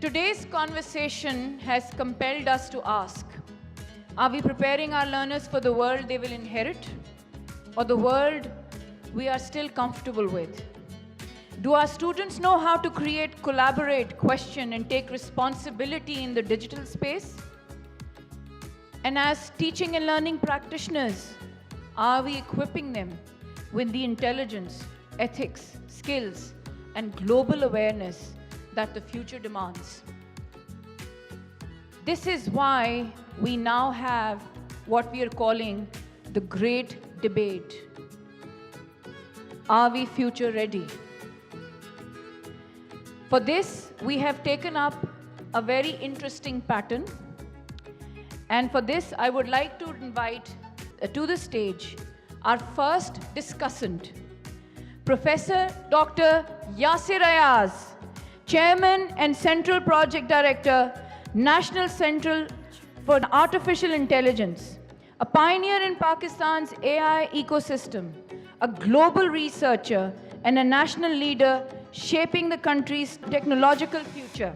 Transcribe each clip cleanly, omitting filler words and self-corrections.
Today's conversation has compelled us to ask, are we preparing our learners for the world they will inherit, or the world we are still comfortable with? Do our students know how to create, collaborate, question, and take responsibility in the digital space? And as teaching and learning practitioners, are we equipping them with the intelligence, ethics, skills, and global awareness that the future demands? This is why we now have what we are calling the Great Debate. Are we future ready? For this, we have taken up a very interesting pattern. And for this, I would like to invite to the stage our first discussant, Professor Dr. Yasir Ayaz, Chairman and Central Project Director, National Central for Artificial Intelligence, a pioneer in Pakistan's AI ecosystem, a global researcher, and a national leader shaping the country's technological future.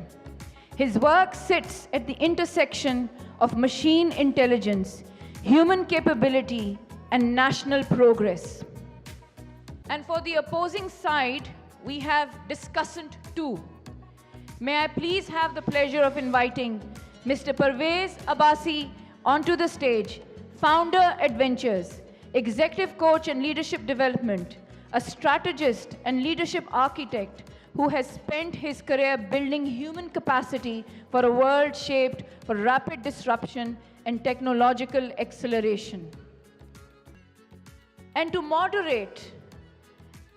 His work sits at the intersection of machine intelligence, human capability, and national progress. And for the opposing side, we have discussant 2. May I please have the pleasure of inviting Mr. Parvez Abbasi onto the stage, Founder Adventures, Executive Coach and Leadership Development, a strategist and leadership architect who has spent his career building human capacity for a world shaped for rapid disruption and technological acceleration. And to moderate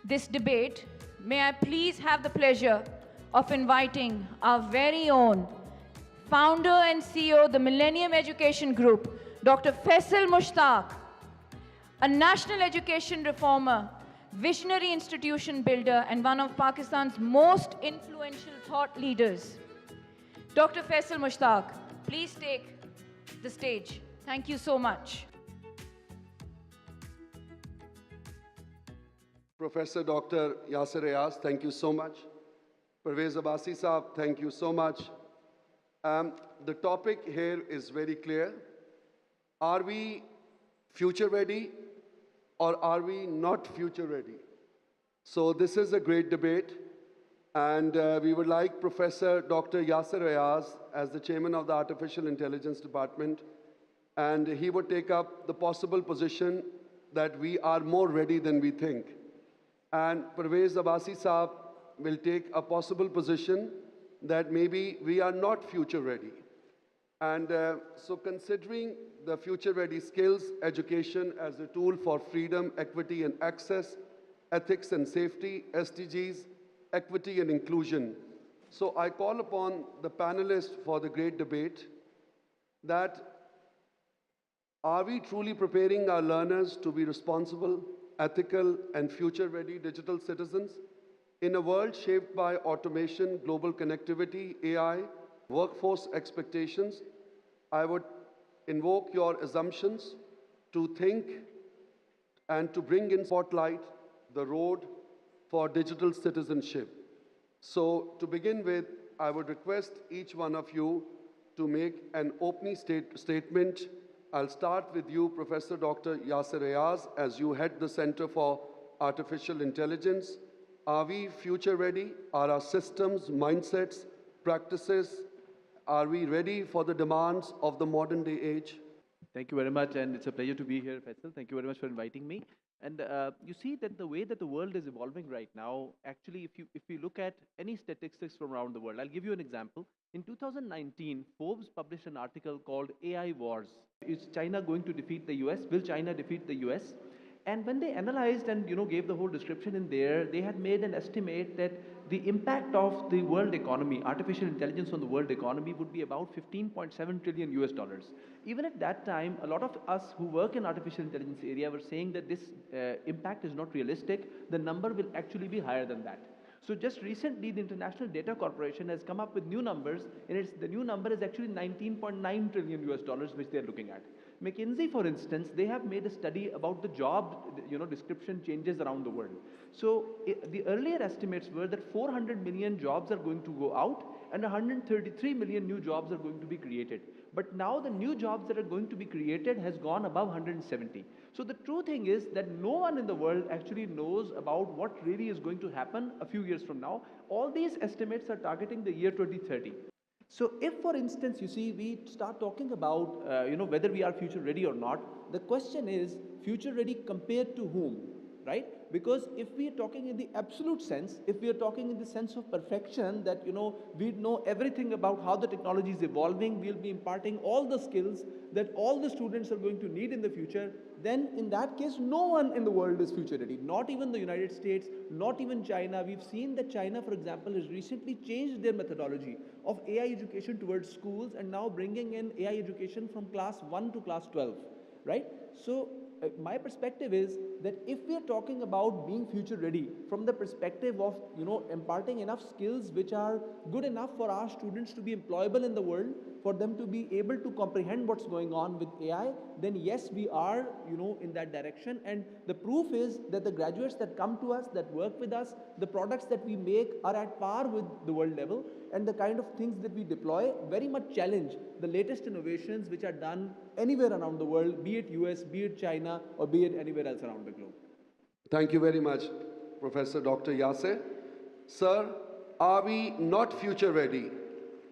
this debate, may I please have the pleasure of inviting our very own founder and CEO of the Millennium Education Group, Dr. Faisal Mushtaq, a national education reformer, visionary institution builder, and one of Pakistan's most influential thought leaders. Dr. Faisal Mushtaq, please take the stage. Thank you so much. Professor Dr. Yasir Ayaz, thank you so much. Parvez Abbasi Saab, thank you so much. The topic here is very clear. Are we future ready or are we not future ready? So this is a great debate, and we would like Professor Dr. Yasir Ayaz as the chairman of the Artificial Intelligence Department, and he would take up the possible position that we are more ready than we think. And Parvez Abbasi Saab will take a possible position that maybe we are not future ready. And so considering the future ready skills, education as a tool for freedom, equity and access, ethics and safety, SDGs, equity and inclusion. So I call upon the panelists for the great debate that are we truly preparing our learners to be responsible, ethical and future ready digital citizens in a world shaped by automation, global connectivity, AI, workforce expectations? I would invoke your assumptions to think and to bring in spotlight the road for digital citizenship. So to begin with, I would request each one of you to make an opening statement. I'll start with you, Professor Dr. Yasir Ayaz, as you head the Center for Artificial Intelligence. Are we future ready? Are our systems, mindsets, practices, are we ready for the demands of the modern day age? Thank you very much, and it's a pleasure to be here, Faisal. Thank you very much for inviting me. And you see that the way that the world is evolving right now, actually, if you look at any statistics from around the world, I'll give you an example. In 2019, Forbes published an article called AI Wars. Is China going to defeat the US? Will China defeat the US? And when they analyzed and gave the whole description in there, they had made an estimate that the impact of the world economy, artificial intelligence on the world economy, would be about 15.7 trillion US dollars. Even at that time, a lot of us who work in artificial intelligence area were saying that this impact is not realistic. The number will actually be higher than that. So just recently, the International Data Corporation has come up with new numbers, and the new number is actually 19.9 trillion US dollars, which they're looking at. McKinsey, for instance, they have made a study about the job description changes around the world. So the earlier estimates were that 400 million jobs are going to go out, and 133 million new jobs are going to be created. But now the new jobs that are going to be created has gone above 170. So the true thing is that no one in the world actually knows about what really is going to happen a few years from now. All these estimates are targeting the year 2030. So if, for instance, you see, we start talking about, whether we are future ready or not, the question is future ready compared to whom, right? Because if we are talking in the absolute sense, if we are talking in the sense of perfection, that, we know everything about how the technology is evolving, we'll be imparting all the skills that all the students are going to need in the future, then in that case, no one in the world is future ready, not even the United States, not even China. We've seen that China, for example, has recently changed their methodology of AI education towards schools and now bringing in AI education from class 1 to class 12, right? So my perspective is that if we are talking about being future ready from the perspective of imparting enough skills which are good enough for our students to be employable in the world, for them to be able to comprehend what's going on with AI, then yes, we are in that direction. And the proof is that the graduates that come to us, that work with us, the products that we make are at par with the world level, and the kind of things that we deploy very much challenge the latest innovations which are done anywhere around the world, be it US, be it China, or be it anywhere else around the globe. Thank you very much, Professor Dr. Yasser. Sir, are we not future ready?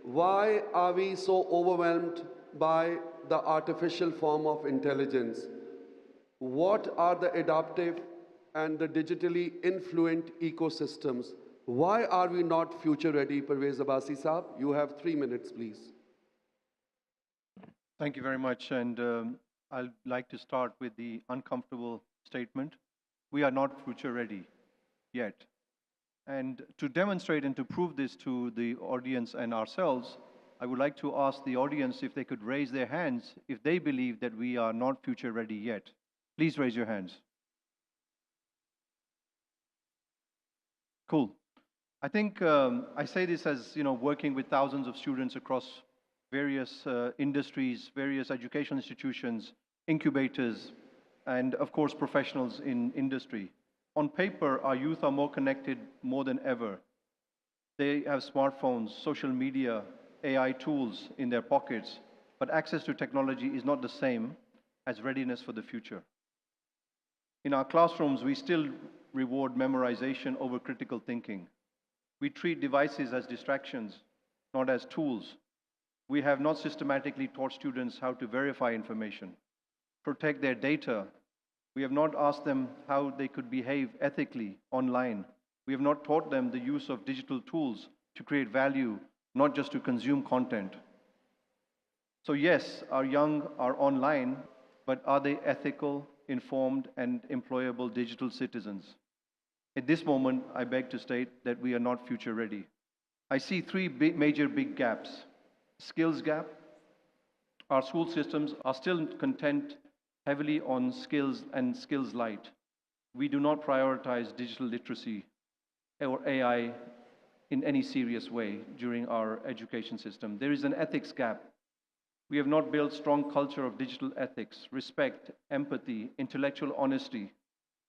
Why are we so overwhelmed by the artificial form of intelligence? What are the adaptive and the digitally influent ecosystems? Why are we not future ready? Parvez Abbasi Saab, you have 3 minutes, please. Thank you very much. And I'd like to start with the uncomfortable statement. We are not future ready yet. And to demonstrate and to prove this to the audience and ourselves, I would like to ask the audience if they could raise their hands if they believe that we are not future ready yet. Please raise your hands. Cool. I think I say this as working with thousands of students across various industries, various educational institutions, incubators, and of course professionals in industry. On paper, our youth are more connected more than ever. They have smartphones, social media, AI tools in their pockets, but access to technology is not the same as readiness for the future. In our classrooms, we still reward memorization over critical thinking. We treat devices as distractions, not as tools. We have not systematically taught students how to verify information, protect their data. We have not asked them how they could behave ethically online. We have not taught them the use of digital tools to create value, not just to consume content. So yes, our young are online, but are they ethical, informed, and employable digital citizens? At this moment, I beg to state that we are not future ready. I see three major big gaps. Skills gap. Our school systems are still content heavily on skills and skills light. We do not prioritize digital literacy or AI in any serious way during our education system. There is an ethics gap. We have not built strong culture of digital ethics, respect, empathy, intellectual honesty.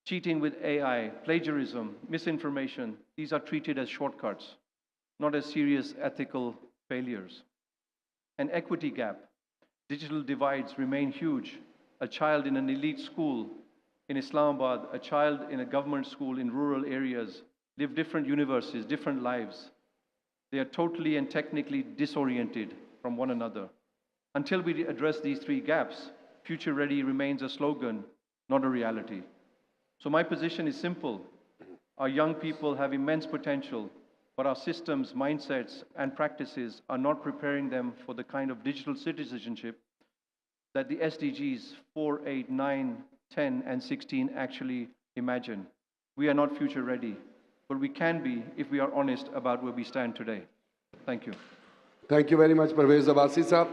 Cheating with AI, plagiarism, misinformation, these are treated as shortcuts, not as serious ethical failures. An equity gap. Digital divides remain huge. A child in an elite school in Islamabad, a child in a government school in rural areas live different universes, different lives. They are totally and technically disoriented from one another. Until we address these three gaps, future ready remains a slogan, not a reality. So my position is simple. Our young people have immense potential, but our systems, mindsets, and practices are not preparing them for the kind of digital citizenship that the SDGs 4, 8, 9, 10, and 16 actually imagine. We are not future ready, but we can be if we are honest about where we stand today. Thank you. Thank you very much, Parvez Abbasi Saab.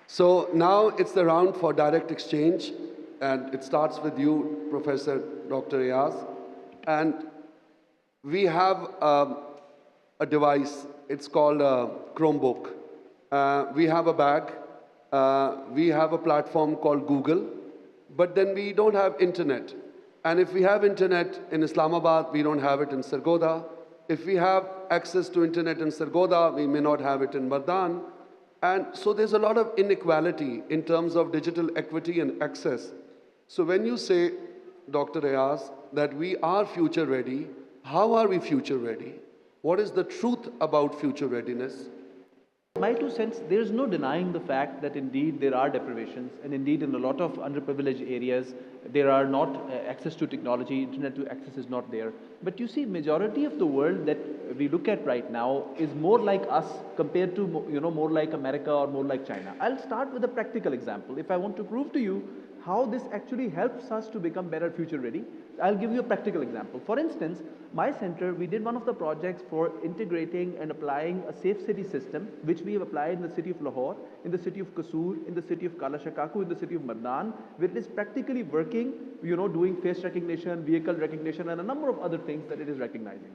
So now it's the round for direct exchange, and it starts with you, Professor Dr. Ayaz. And we have a device, it's called a Chromebook. We have a bag. We have a platform called Google, but then we don't have internet. And if we have internet in Islamabad, we don't have it in Sargodha. If we have access to internet in Sargodha, we may not have it in Mardan. And so there's a lot of inequality in terms of digital equity and access. So when you say, Dr. Ayaz, that we are future ready, how are we future ready? What is the truth about future readiness? My 2 cents, there is no denying the fact that indeed there are deprivations, and indeed in a lot of underprivileged areas, there are not access to technology, internet to access is not there. But you see, majority of the world that we look at right now is more like us compared to, more like America or more like China. I'll start with a practical example. If I want to prove to you how this actually helps us to become better future ready, I'll give you a practical example. For instance, my center, we did one of the projects for integrating and applying a safe city system, which we have applied in the city of Lahore, in the city of Kasur, in the city of Kala Shakaku, in the city of Mardan, where it is practically working, doing face recognition, vehicle recognition, and a number of other things that it is recognizing.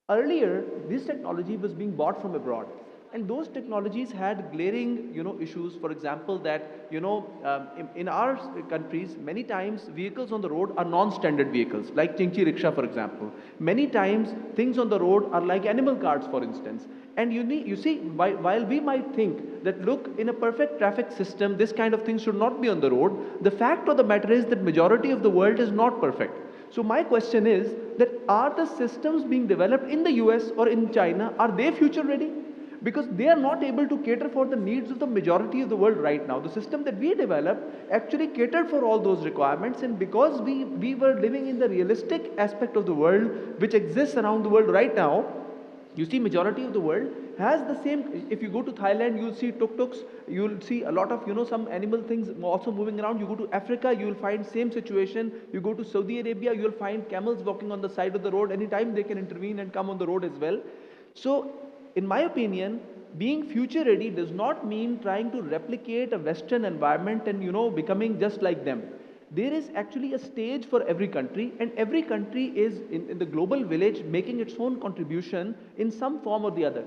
Earlier, this technology was being bought from abroad. And those technologies had glaring, issues. For example, that, in our countries, many times vehicles on the road are non-standard vehicles, like Chingchi rickshaw, for example. Many times things on the road are like animal carts, for instance. And you see, while we might think that, look, in a perfect traffic system, this kind of thing should not be on the road, the fact of the matter is that majority of the world is not perfect. So my question is that, are the systems being developed in the US or in China, are they future ready? Because they are not able to cater for the needs of the majority of the world right now. The system that we developed actually catered for all those requirements, and because we were living in the realistic aspect of the world which exists around the world right now, you see, majority of the world has the same. If you go to Thailand, you'll see tuk-tuks, you'll see a lot of, some animal things also moving around. You go to Africa, you'll find same situation. You go to Saudi Arabia, you'll find camels walking on the side of the road. Anytime they can intervene and come on the road as well. So, in my opinion, being future ready does not mean trying to replicate a Western environment and, becoming just like them. There is actually a stage for every country, and every country is in the global village making its own contribution in some form or the other.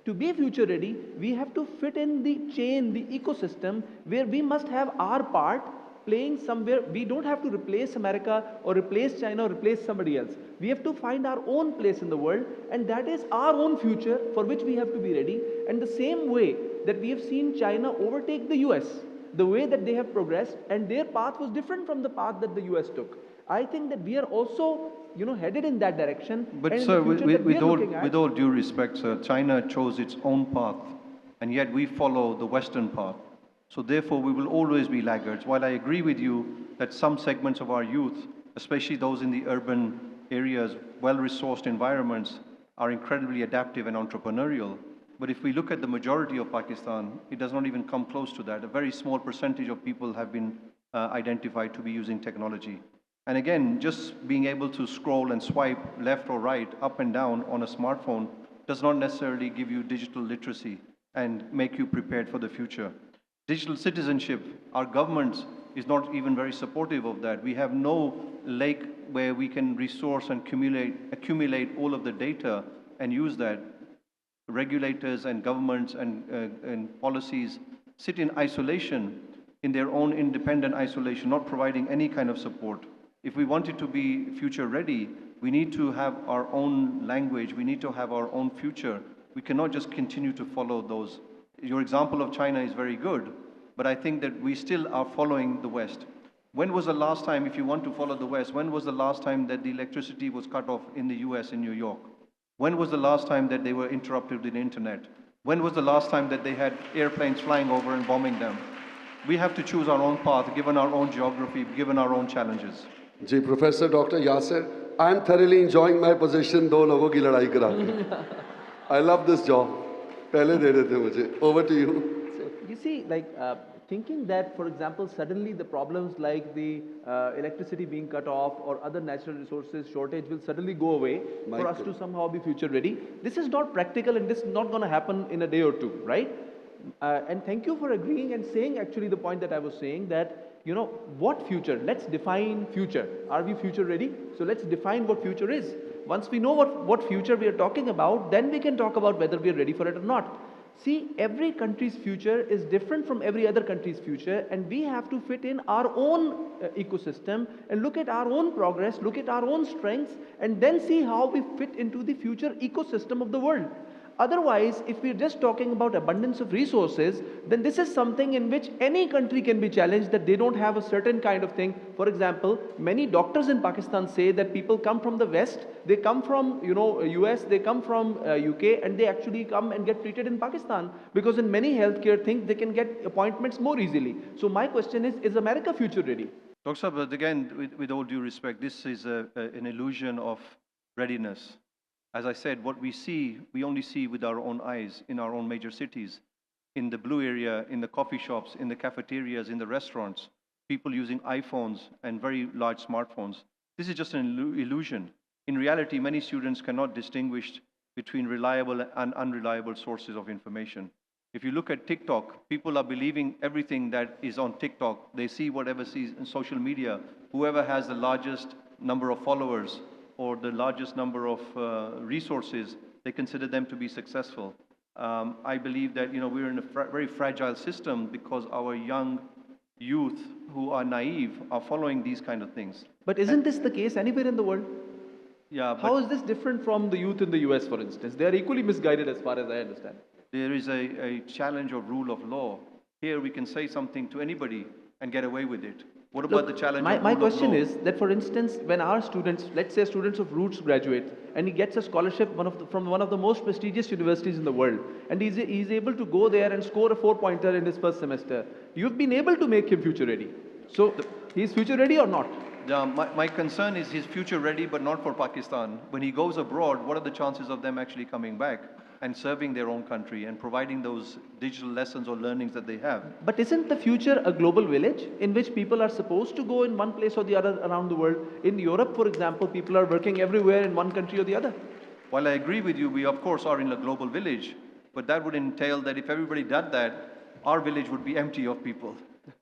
To be future ready, we have to fit in the chain, the ecosystem, where we must have our part playing somewhere. We don't have to replace America or replace China or replace somebody else. We have to find our own place in the world, and that is our own future for which we have to be ready. And the same way that we have seen China overtake the US, the way that they have progressed, and their path was different from the path that the US took. I think that we are also, headed in that direction. But and sir, with all due respect, sir, China chose its own path, and yet we follow the Western path. So therefore, we will always be laggards. While I agree with you that some segments of our youth, especially those in the urban areas, well-resourced environments, are incredibly adaptive and entrepreneurial. But if we look at the majority of Pakistan, it does not even come close to that. A very small percentage of people have been identified to be using technology. And again, just being able to scroll and swipe left or right, up and down on a smartphone does not necessarily give you digital literacy and make you prepared for the future. Digital citizenship, our government is not even very supportive of that. We have no lake where we can resource and accumulate all of the data and use that. Regulators and governments and policies sit in isolation, in their own independent isolation, not providing any kind of support. If we wanted to be future ready, we need to have our own language, we need to have our own future. We cannot just continue to follow those. Your example of China is very good, but I think that we still are following the West. When was the last time, if you want to follow the West, when was the last time that the electricity was cut off in the US, in New York? When was the last time that they were interrupted with the internet? When was the last time that they had airplanes flying over and bombing them? We have to choose our own path, given our own geography, given our own challenges. Ji, Professor Dr. Yasser, I am thoroughly enjoying my position, do logon ki ladai kara ke. I love this job. Pehle de rahe the mujhe. Over to you. So, you see, thinking that, for example, suddenly the problems like the electricity being cut off or other natural resources shortage will suddenly go away for us to somehow be future ready. This is not practical, and this is not going to happen in a day or two, right? And thank you for agreeing and saying actually the point that I was saying, that, what future? Let's define future. Are we future ready? So let's define what future is. Once we know what future we are talking about, then we can talk about whether we are ready for it or not. See, every country's future is different from every other country's future, and we have to fit in our own ecosystem and look at our own progress, look at our own strengths, and then see how we fit into the future ecosystem of the world. Otherwise, if we're just talking about abundance of resources, then this is something in which any country can be challenged, that they don't have a certain kind of thing. For example, many doctors in Pakistan say that people come from the West, they come from, US, they come from UK, and they actually come and get treated in Pakistan, because in many healthcare things, they can get appointments more easily. So my question is America future ready? Dr. Saab, but again, with all due respect, this is an illusion of readiness. As I said, what we see, we only see with our own eyes in our own major cities, in the blue area, in the coffee shops, in the cafeterias, in the restaurants, people using iPhones and very large smartphones. This is just an illusion. In reality, many students cannot distinguish between reliable and unreliable sources of information. If you look at TikTok, people are believing everything that is on TikTok. They see whatever sees in social media. Whoever has the largest number of followers or the largest number of resources, they consider them to be successful. I believe that we're in a very fragile system because our young youth who are naive are following these kind of things. But isn't this the case anywhere in the world? Yeah. How is this different from the youth in the US, for instance? They are equally misguided as far as I understand. There is a challenge of rule of law. Here we can say something to anybody and get away with it. What about the challenge of rule of law? My question is that, for instance, when our students, let's say students of Roots graduate, and he gets a scholarship from one of the most prestigious universities in the world, and he's able to go there and score a 4-pointer in his first semester, you've been able to make him future ready. So he's future ready or not? Yeah, my concern is he's future ready, but not for Pakistan. When he goes abroad, what are the chances of them actually coming back and serving their own country and providing those digital lessons or learnings that they have? But isn't the future a global village in which people are supposed to go in one place or the other around the world? In Europe, for example, people are working everywhere in one country or the other. While I agree with you, we of course are in a global village, but that would entail that if everybody did that, our village would be empty of people.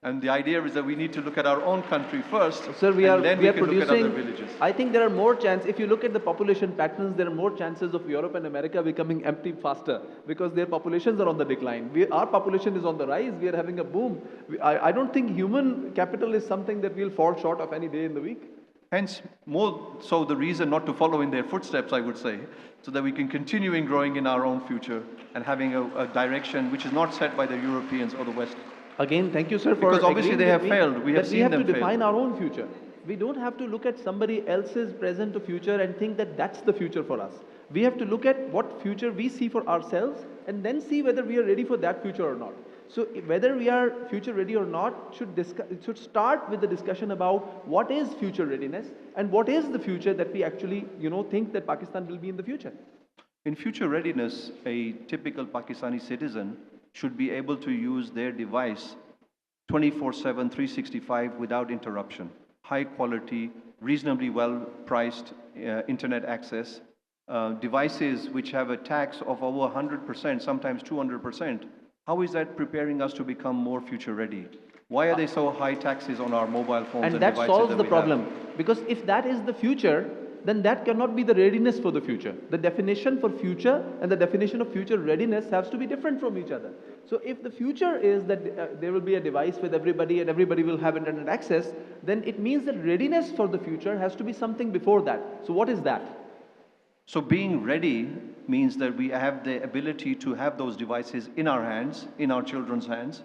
And the idea is that we need to look at our own country first, Sir, we and then we can producing, look at other villages. I think there are more chances, if you look at the population patterns, there are more chances of Europe and America becoming empty faster because their populations are on the decline. Our population is on the rise, we are having a boom. I don't think human capital is something that we'll fall short of any day in the week. Hence, more so the reason not to follow in their footsteps, I would say, so that we can continue in growing in our own future and having a direction which is not set by the Europeans or the West. Again, thank you, sir, for Because obviously they have failed. We have seen them fail. We have to define our own future. We don't have to look at somebody else's present or future and think that that's the future for us. We have to look at what future we see for ourselves and then see whether we are ready for that future or not. So whether we are future ready or not should start with the discussion about what is future readiness and what is the future that we actually think that Pakistan will be in the future. In future readiness, a typical Pakistani citizen should be able to use their device 24/7, 365 without interruption. High quality, reasonably well priced internet access, devices which have a tax of over 100%, sometimes 200%. How is that preparing us to become more future ready? Why are there so high taxes on our mobile phones and that devices solves that the we problem. have? Because if that is the future, then that cannot be the readiness for the future. The definition for future and the definition of future readiness has to be different from each other. So if the future is that there will be a device with everybody and everybody will have internet access, then it means that readiness for the future has to be something before that. So what is that? So being ready means that we have the ability to have those devices in our hands, in our children's hands,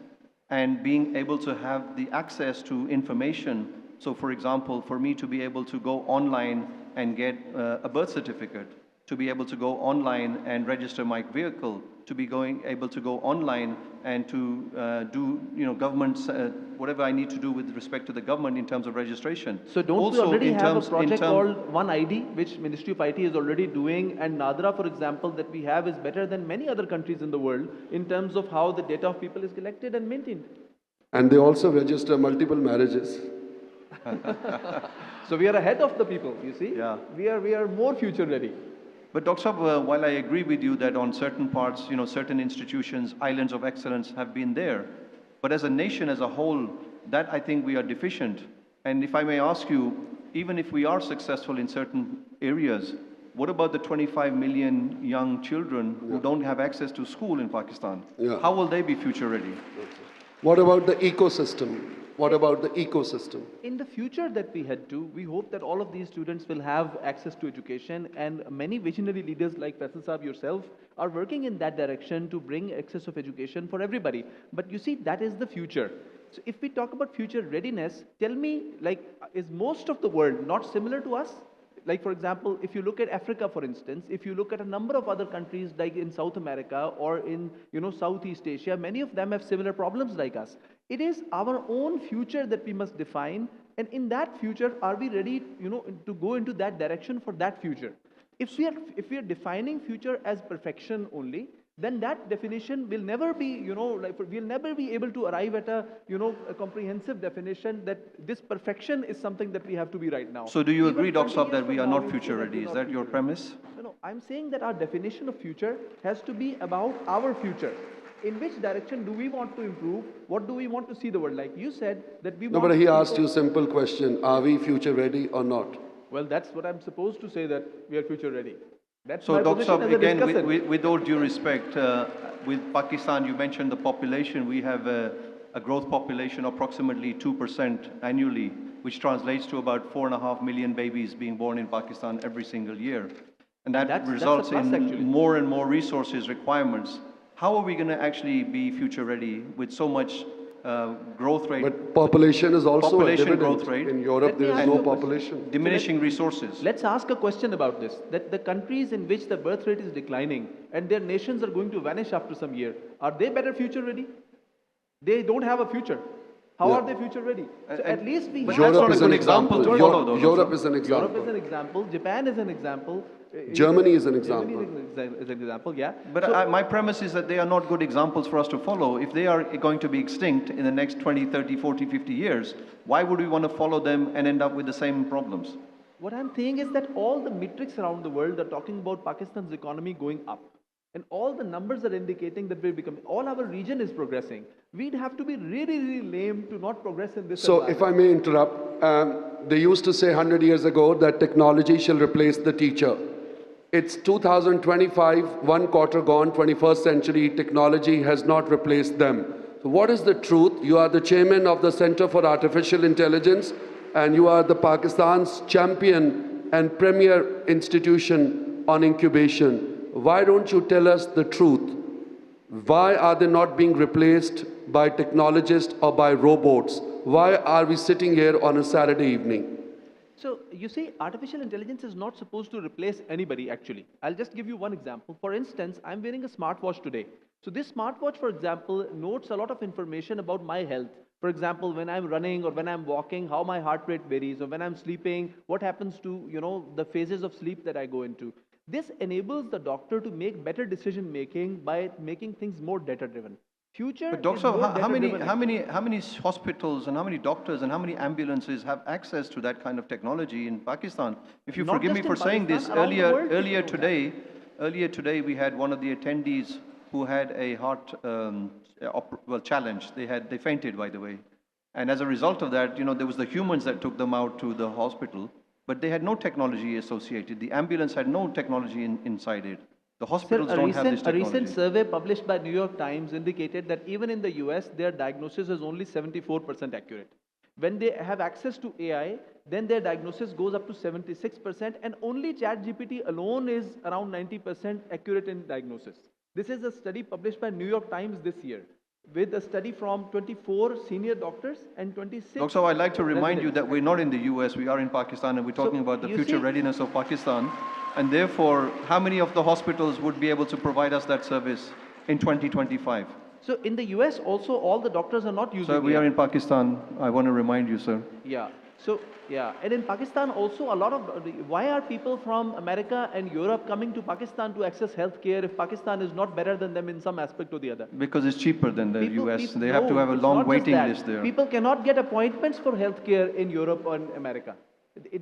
and being able to have the access to information. So for example, for me to be able to go online and get a birth certificate, to be able to go online and register my vehicle, to be able to go online and to do government's whatever I need to do with respect to the government in terms of registration. So don't we already have a project called One ID, which Ministry of IT is already doing, and Nadra, for example, that we have is better than many other countries in the world in terms of how the data of people is collected and maintained. And they also register multiple marriages. So we are ahead of the people, you see? Yeah. We are more future ready. But Dr. Saab, while I agree with you that on certain parts, certain institutions, islands of excellence have been there, but as a nation as a whole, that I think we are deficient. And if I may ask you, even if we are successful in certain areas, what about the 25 million young children who don't have access to school in Pakistan? Yeah. How will they be future ready? What about the ecosystem? What about the ecosystem? In the future that we head to, we hope that all of these students will have access to education, and many visionary leaders like Faisal Saab yourself are working in that direction to bring access of education for everybody. But you see, that is the future. So if we talk about future readiness, tell me, like, is most of the world not similar to us? Like, for example, if you look at Africa, for instance, if you look at a number of other countries like in South America or in, Southeast Asia, many of them have similar problems like us. It is our own future that we must define, and in that future, are we ready, to go into that direction for that future? If we are defining future as perfection only, then that definition will never be, we'll never be able to arrive at a comprehensive definition that this perfection is something that we have to be right now. So do you Even agree, Dr. 20 Saab, years that we from are now, not we future feel like ready? we're Is not that your future premise? ready. No, I'm saying that our definition of future has to be about our future. In which direction do we want to improve? What do we want to see the world like? You said that we No, want but he people- asked you a simple question. Are we future ready or not? Well, that's what I'm supposed to say, that we are future ready. That's So, my Dr. position Saab, as a again, discussant. with all due respect, with Pakistan, you mentioned the population. We have a growth population of approximately 2% annually, which translates to about 4.5 million babies being born in Pakistan every single year. And that That's a results plus, in actually. more and more resources requirements. How are we going to actually be future ready with so much growth rate, But population is also Population a dividend. growth rate. In Europe, Let me there is ask no you a question. population. diminishing resources? Let's ask a question about this, that the countries in which the birth rate is declining and their nations are going to vanish after some year, are they better future ready? They don't have a future. How Yeah. are they future ready? So And- at least we but have... that's Europe not a is an good example example. to follow, though, Europe Dr. is an Europe example. is an example, Japan is an example. Germany is an Germany example. is an example, yeah. But my premise is that they are not good examples for us to follow. If they are going to be extinct in the next 20, 30, 40, 50 years, why would we want to follow them and end up with the same problems? What I'm saying is that all the metrics around the world are talking about Pakistan's economy going up. And all the numbers are indicating that we're becoming, all our region is progressing. We'd have to be really, really lame to not progress in this So, if I may interrupt, they used to say 100 years ago that technology shall replace the teacher. It's 2025, one quarter gone, 21st century, technology has not replaced them. So what is the truth? You are the chairman of the Center for Artificial Intelligence, and you are the Pakistan's champion and premier institution on incubation. Why don't you tell us the truth? Why are they not being replaced by technologists or by robots? Why are we sitting here on a Saturday evening? So, you see, artificial intelligence is not supposed to replace anybody, actually. I'll just give you one example. For instance, I'm wearing a smartwatch today. So this smartwatch, for example, notes a lot of information about my health. For example, when I'm running or when I'm walking, how my heart rate varies, or when I'm sleeping, what happens to, the phases of sleep that I go into. This enables the doctor to make better decision making by making things more data driven. Future But Dr. is more Saab, how many, data-driven, how many, how many hospitals and how many doctors and how many ambulances have access to that kind of technology in Pakistan? If you Not forgive me just for in saying this, Pakistan, around the world, earlier people know today we had one of the attendees who had a heart challenge. They fainted, by the way, and as a result of that, there was the humans that took them out to the hospital, but they had no technology associated. The ambulance had no technology inside it. The hospitals don't have this a technology. recent survey published by New York Times indicated that even in the US, their diagnosis is only 74% accurate. When they have access to AI, then their diagnosis goes up to 76%, and only ChatGPT alone is around 90% accurate in diagnosis. This is a study published by New York Times this year, with a study from 24 senior doctors and 26... Dr. I'd like to remind you residents. that we're not in the US, we are in Pakistan, and we're talking about the you future see- readiness of Pakistan. And therefore, how many of the hospitals would be able to provide us that service in 2025? So in the US also, all the doctors are not using Sir, we AI. are in Pakistan. I want to remind you, sir. Yeah. So, yeah. And in Pakistan also, a lot of, why are people from America and Europe coming to Pakistan to access healthcare if Pakistan is not better than them in some aspect or the other? Because it's cheaper than the US. They have to no, have a it's long not just waiting that. list there. People cannot get appointments for healthcare in Europe or in America.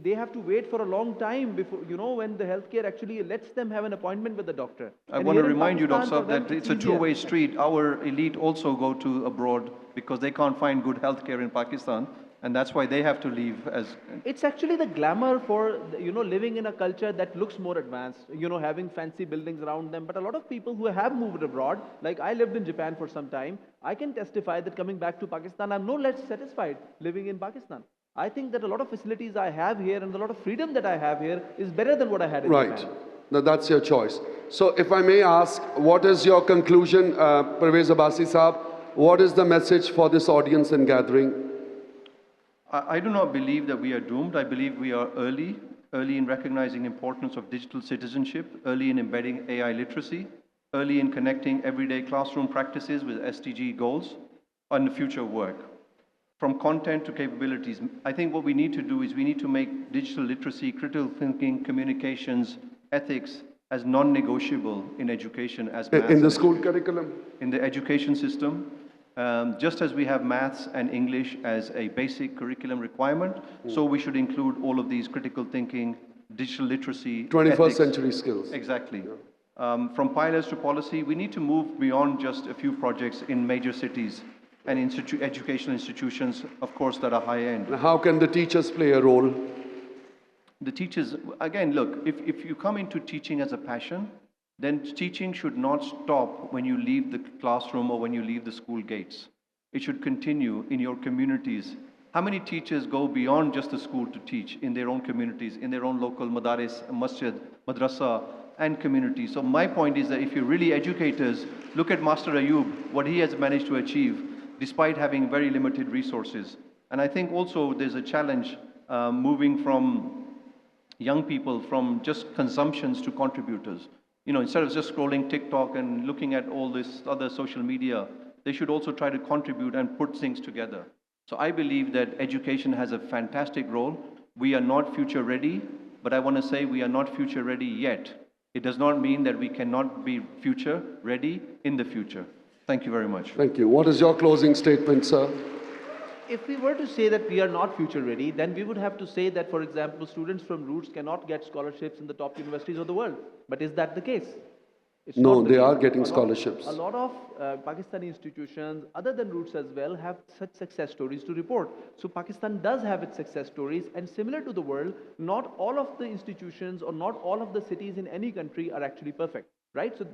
They have to wait for a long time before, when the healthcare actually lets them have an appointment with the doctor. I And want to here in remind you, Dr. Pakistan, Saab, for them, that it's a easier. two-way street. Our elite also go to abroad because they can't find good healthcare in Pakistan. And that's why they have to leave as... It's actually the glamour for, living in a culture that looks more advanced, having fancy buildings around them. But a lot of people who have moved abroad, like I lived in Japan for some time, I can testify that coming back to Pakistan, I'm no less satisfied living in Pakistan. I think that a lot of facilities I have here and a lot of freedom that I have here is better than what I had in Right. Japan. Now, that's your choice. So if I may ask, what is your conclusion, Parvez Abbasi Saab? What is the message for this audience and gathering? I do not believe that we are doomed. I believe we are early in recognizing the importance of digital citizenship, early in embedding AI literacy, early in connecting everyday classroom practices with SDG goals on the future work. From content to capabilities, I think what we need to do is we need to make digital literacy, critical thinking, communications, ethics as non-negotiable in education as maths. In the school curriculum? In the education system. Just as we have maths and English as a basic curriculum requirement, so we should include all of these critical thinking, digital literacy, 21st ethics. century skills. Exactly. From pilots to policy, we need to move beyond just a few projects in major cities and educational institutions, of course, that are high-end. How can the teachers play a role? The teachers, again, look, if you come into teaching as a passion, then teaching should not stop when you leave the classroom or when you leave the school gates. It should continue in your communities. How many teachers go beyond just the school to teach in their own communities, in their own local madaris, masjid, madrasa, and communities? So my point is that if you're really educators, look at Master Ayub, what he has managed to achieve, despite having very limited resources. And I think also there's a challenge moving from young people from just consumptions to contributors. Instead of just scrolling TikTok and looking at all this other social media, they should also try to contribute and put things together. So I believe that education has a fantastic role. We are not future ready, but I want to say we are not future ready yet. It does not mean that we cannot be future ready in the future. Thank you very much. Thank you. What is your closing statement, sir? If we were to say that we are not future ready, then we would have to say that, for example, students from roots cannot get scholarships in the top universities of the world. But is that the case? It's No, not the they case. are getting scholarships. A lot of Pakistani institutions, other than roots as well, have such success stories to report. So Pakistan does have its success stories, and similar to the world, not all of the institutions or not all of the cities in any country are actually perfect. Right? So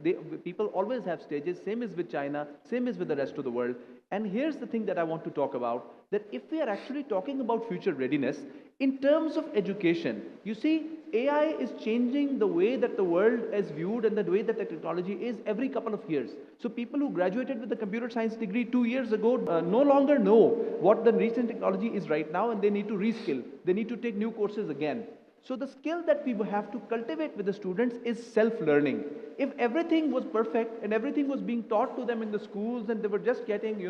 people always have stages, same as with China, same as with the rest of the world. And here's the thing that I want to talk about, that if we are actually talking about future readiness, in terms of education, you see, AI is changing the way that the world is viewed and the way that the technology is every couple of years. So people who graduated with a computer science degree 2 years ago no longer know what the recent technology is right now, and they need to reskill. They need to take new courses again. So the skill that we have to cultivate with the students is self-learning. If everything was perfect and everything was being taught to them in the schools and they were just getting,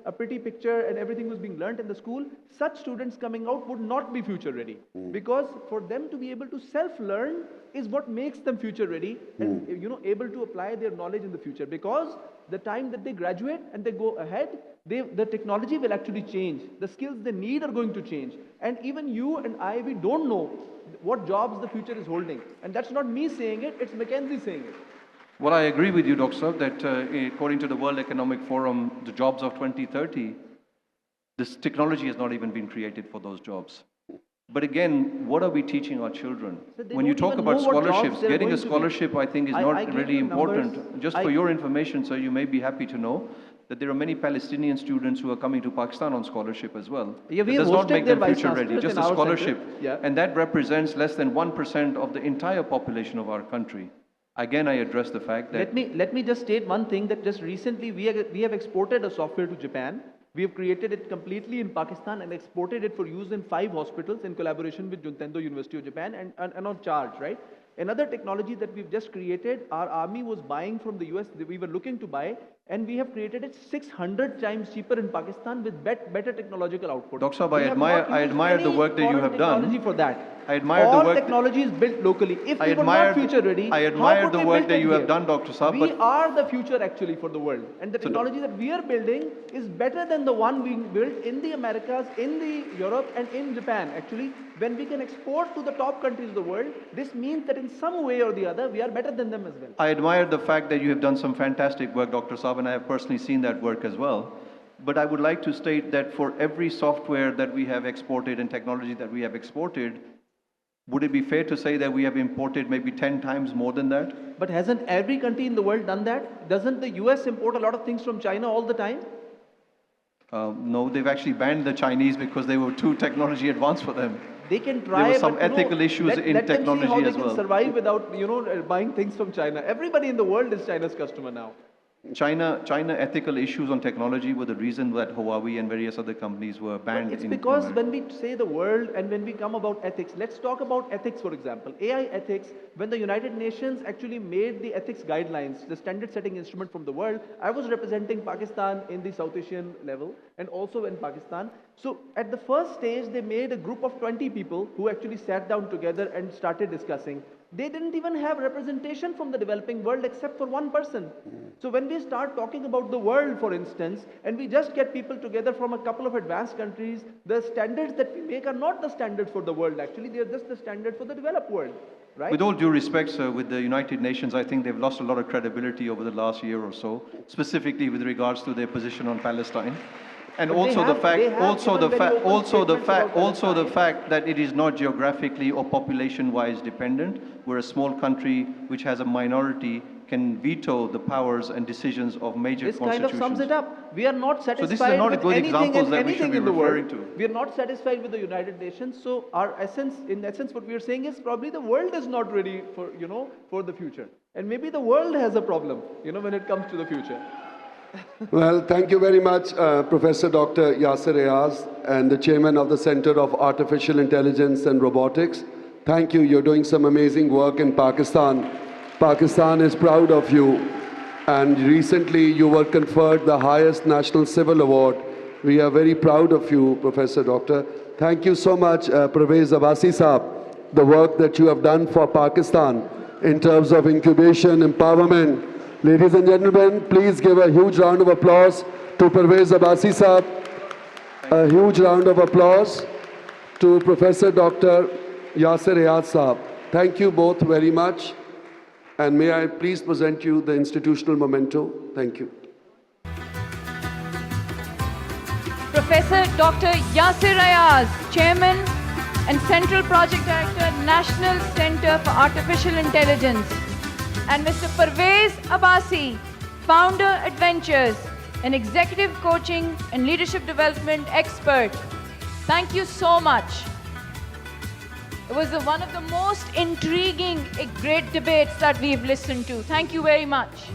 a pretty picture and everything was being learned in the school, such students coming out would not be future ready. Because for them to be able to self-learn is what makes them future ready and, able to apply their knowledge in the future. Because the time that they graduate and they go ahead, the technology will actually change. The skills they need are going to change. And even you and I, we don't know what jobs the future is holding. And that's not me saying it, it's McKinsey saying it. Well, I agree with you, Dr. Saab, that according to the World Economic Forum, the jobs of 2030, this technology has not even been created for those jobs. But again, what are we teaching our children? So when you talk about scholarships, getting a scholarship, I think, is not really important. Just for your information, sir, you may be happy to know that there are many Palestinian students who are coming to Pakistan on scholarship as well. Yeah, it does not make them future ready, just a scholarship. Yeah. And that represents less than 1% of the entire population of our country. Again, I address the fact that... Let me just state one thing, that just recently we have exported a software to Japan. We have created it completely in Pakistan and exported it for use in 5 hospitals in collaboration with Juntendo University of Japan and on charge, right? Another technology that we've just created, our army was buying from the US, that we were looking to buy, and we have created it 600 times cheaper in Pakistan with better technological output. Dr. Saab, I admire the work that you have done. For that. I admire all the work. technology is built locally. If we were not future ready, I admire how could the we work build that it you have here? done, Dr. Saab. We are the future actually for the world. And the technology that we are building is better than the one being built in the Americas, in the Europe, and in Japan. Actually, when we can export to the top countries of the world, this means that in some way or the other, we are better than them as well. I admire the fact that you have done some fantastic work, Dr. Saab, and I have personally seen that work as well. But I would like to state that for every software that we have exported and technology that we have exported, would it be fair to say that we have imported maybe 10 times more than that? But hasn't every country in the world done that? Doesn't the US import a lot of things from China all the time? No, they've actually banned the Chinese because they were too technology advanced for them. They can try. There were some but, ethical issues in let technology them see how as they well. can survive without buying things from China. Everybody in the world is China's customer now. China ethical issues on technology were the reason that Huawei and various other companies were banned. But it's in because America. when we say the world and when we come about ethics, let's talk about ethics, for example. AI ethics, when the United Nations actually made the ethics guidelines, the standard setting instrument from the world, I was representing Pakistan in the South Asian level and also in Pakistan. So at the first stage, they made a group of 20 people who actually sat down together and started discussing. They didn't even have representation from the developing world except for one person. So when we start talking about the world, for instance, and we just get people together from a couple of advanced countries, the standards that we make are not the standards for the world. Actually, they are just the standard for the developed world, right? With all due respect, sir, with the United Nations, I think they've lost a lot of credibility over the last year or so, specifically with regards to their position on Palestine. And But also the fact, also the fact that it is not geographically or population-wise dependent. We're a small country which has a minority, can veto the powers and decisions of major This kind constitutions. of sums it up. We are not satisfied this is not a with good anything examples and that we should anything be in the referring world. to. We are not satisfied with the United Nations. So our essence, in essence, what we are saying is probably the world is not ready for, for the future. And maybe the world has a problem, when it comes to the future. Well, thank you very much, Professor Dr. Yasser Ayaz, and the chairman of the Center of Artificial Intelligence and Robotics. Thank you. You're doing some amazing work in Pakistan. Pakistan is proud of you. And recently, you were conferred the highest national civil award. We are very proud of you, Professor Doctor. Thank you so much, Parvez Abbasi Saab, the work that you have done for Pakistan in terms of incubation, empowerment. Ladies and gentlemen, please give a huge round of applause to Parvez Abbasi Saab. A huge round of applause to Professor Dr. Yasser Ayaz Saab. Thank you both very much. And may I please present you the institutional memento. Thank you. Professor Dr. Yasser Ayaz, Chairman and Central Project Director, National Center for Artificial Intelligence. And Mr. Parvez Abbasi, Founder Adventures, an executive coaching and leadership development expert. Thank you so much. It was one of the most intriguing, great debates that we've listened to. Thank you very much.